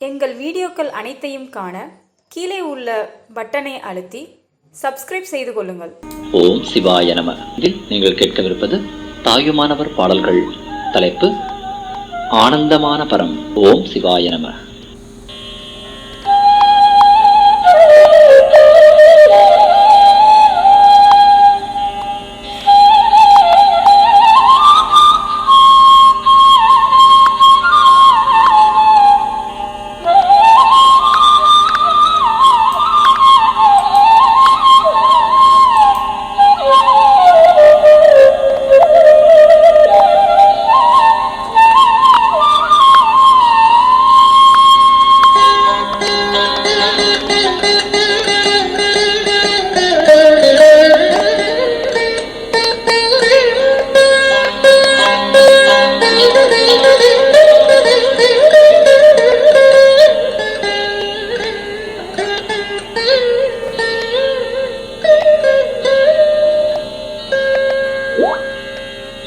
எங்கள் வீடியோக்கள் அனைத்தையும் காண கீழே உள்ள பட்டனை அழுத்தி சப்ஸ்கிரைப் செய்து கொள்ளுங்கள். ஓம் சிவாய நம. இதில் நீங்கள் கேட்கவிருப்பது தாயுமானவர் பாடல்கள். தலைப்பு ஆனந்தமான பரம். ஓம் சிவாய நம.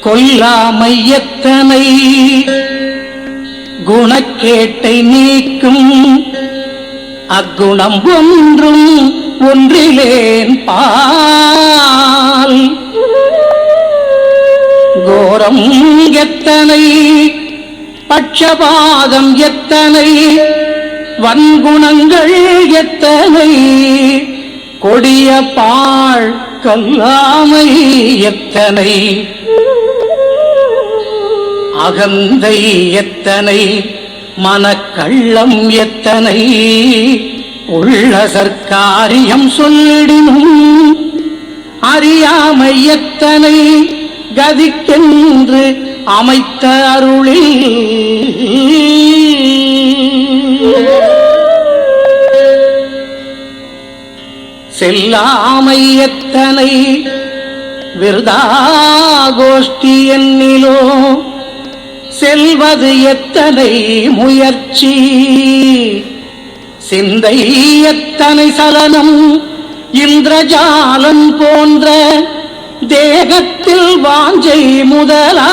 கொல்லாமை எத்தனை குணக்கேட்டை நீக்கும் அக்குணம் ஒன்றும் ஒன்றிலேன் பால். கோரம் எத்தனை பட்சபாதம் எத்தனை வன்குணங்கள் எத்தனை கொடிய பாழ் கல்லாமை எத்தனை அகந்தை எத்தனை மனக்கள்ளம் எத்தனை உள்ள சர்க்காரியம் சொல்லிடினும் அறியாமை எத்தனை கதிக்கென்று அமைத்த அருளில் செல்லாமை எத்தனை விருதா கோஷ்டி என்னிலோ செல்வது எத்தனை முயற்சி சிந்தை எத்தனை சலனம் இந்திரஜாலம் போன்ற தேகத்தில் வாஞ்சை முதலா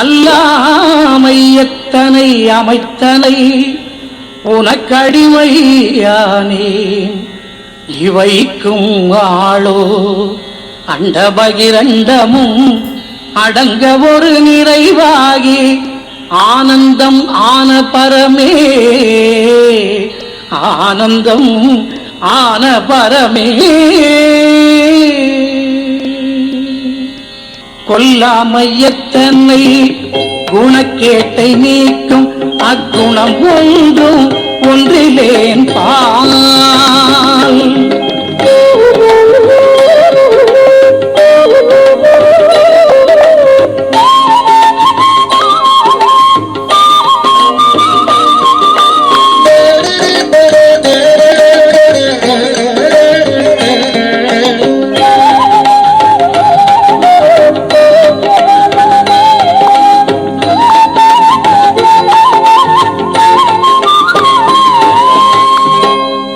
அல்லாமை எத்தனை அமைத்தனை உனக்கடிமையானேன் இவைக்கும் ஆளோ அண்டபகிரண்டமும் அடங்க ஒரு நிறைவாகி ஆனந்தம் ஆன பரமே ஆனந்தம் ஆன பரமே. கொல்லாமை எத்தனை குணக்கேட்டை நீக்கும் அக்குணம் ஒன்றும் ஒன்றிலேன் பால்.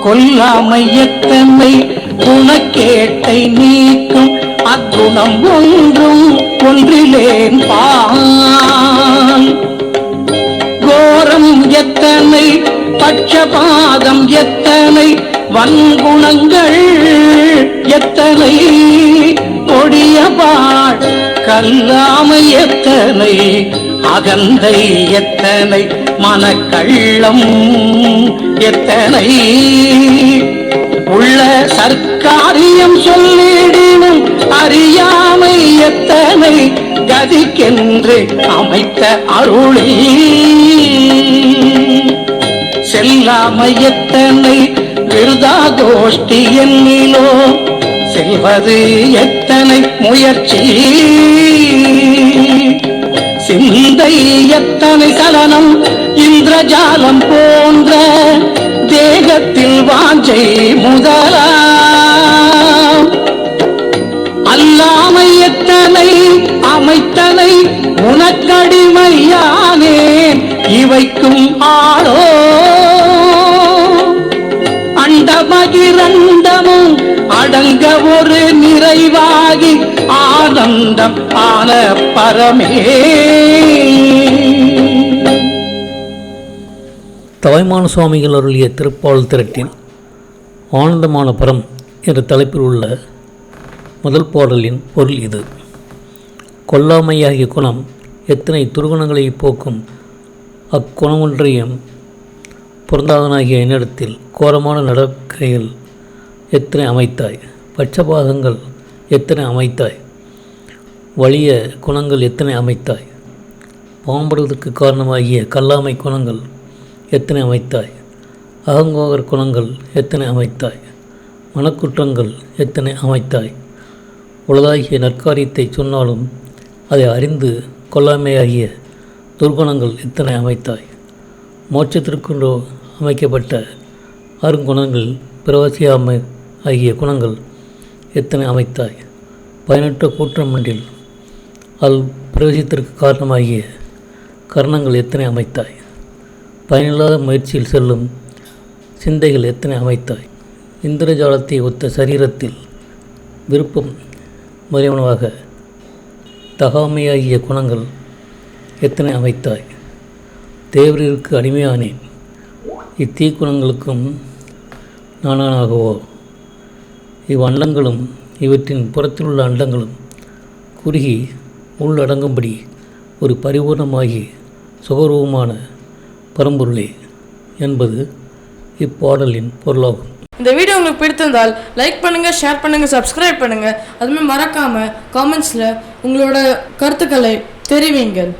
கொல்லாமை எத்தனை குணக்கேட்டை நீக்கும் அக்குணம் ஒன்றும் ஒன்றிலேன் பால். கோரம் எத்தனை பட்சபாதம் எத்தனை வன்குணங்கள் எத்தனை கொடிய பாழ் கல்லாமை எத்தனை அகந்தை எத்தனை மனக்கள்ளம் எத்தனை உள்ள சர்க்காரியம் சொல்லிடினும் அறியாமை எத்தனை கதிக்கென்று அமைத்த அருளி செல்லாமை எத்தனை விருதா கோஷ்டி என்னிலோ செல்வது எத்தனை முயற்சி சிந்தை எத்தனை சலனம் இந்திரஜாலம் போன்ற தேகத்தில் வாஞ்சை முதலா அல்லாமை எத்தனை அமைத்தனை உனக்கடிமையானேன் இவைக்கும் ஆளோ அண்டமகிரண்டமும் அடங்க ஒரு நிறைவாகி ஆனந்தம் ஆன பரமே. தாய்மான சுவாமிகள் அருளிய திருப்பால் திரட்டில் ஆனந்தமான பரம் என்ற தலைப்பில் உள்ள முதல் பாடலின் பொருள் இது. கொல்லாமையாகிய குணம் எத்தனை துர்குணங்களை போக்கும் அக்குணமொன்றையும் பொருந்தாதனாகிய என்னிடத்தில் கோரமான நடக்கைகள் எத்தனை அமைத்தாய், பட்சபாதங்கள் எத்தனை அமைத்தாய், வலிய குணங்கள் எத்தனை அமைத்தாய், பாம்படுவதற்கு காரணமாகிய கல்லாமை குணங்கள் எத்தனை அமைத்தாய், அகங்கோகர் குணங்கள் எத்தனை அமைத்தாய், மனக்குற்றங்கள் எத்தனை அமைத்தாய், உலகாகிய நற்காரியத்தை சொன்னாலும் அதை அறிந்து கொல்லாமையாகிய துர்குணங்கள் எத்தனை அமைத்தாய், மோட்சத்திற்கொண்டோ அமைக்கப்பட்ட அருங்குணங்கள் பிரவசியாமை ஆகிய குணங்கள் எத்தனை அமைத்தாய், பயனற்ற கூற்றமொன்றில் பிரவேசத்திற்கு காரணமாகிய கர்ணங்கள் எத்தனை அமைத்தாய், பயனில்லாத முயற்சியில் செல்லும் சிந்தைகள் எத்தனை அமைத்தாய், இந்திரஜாலத்தை ஒத்த சரீரத்தில் விருப்பம் முறைவனவாக தகாமையாகிய குணங்கள் எத்தனை அமைத்தாய், தேவரிற்கு அடிமையானேன், இத்தீக்குணங்களுக்கும் நானாகவோ, இவ்வண்டங்களும் இவற்றின் புறத்தில் உள்ள அண்டங்களும் குறுகி உள்ளடங்கும்படி ஒரு பரிபூர்ணமாகி சுகரூபமான பரம்பொருளே என்பது இப்பாடலின் பொருளாகும். இந்த வீடியோ உங்களுக்கு பிடித்திருந்தால் லைக் பண்ணுங்கள், ஷேர் பண்ணுங்கள், சப்ஸ்கிரைப் பண்ணுங்கள். அதுமாதிரி மறக்காமல் காமெண்ட்ஸில் உங்களோட கருத்துக்களை தெரிவிங்கள்.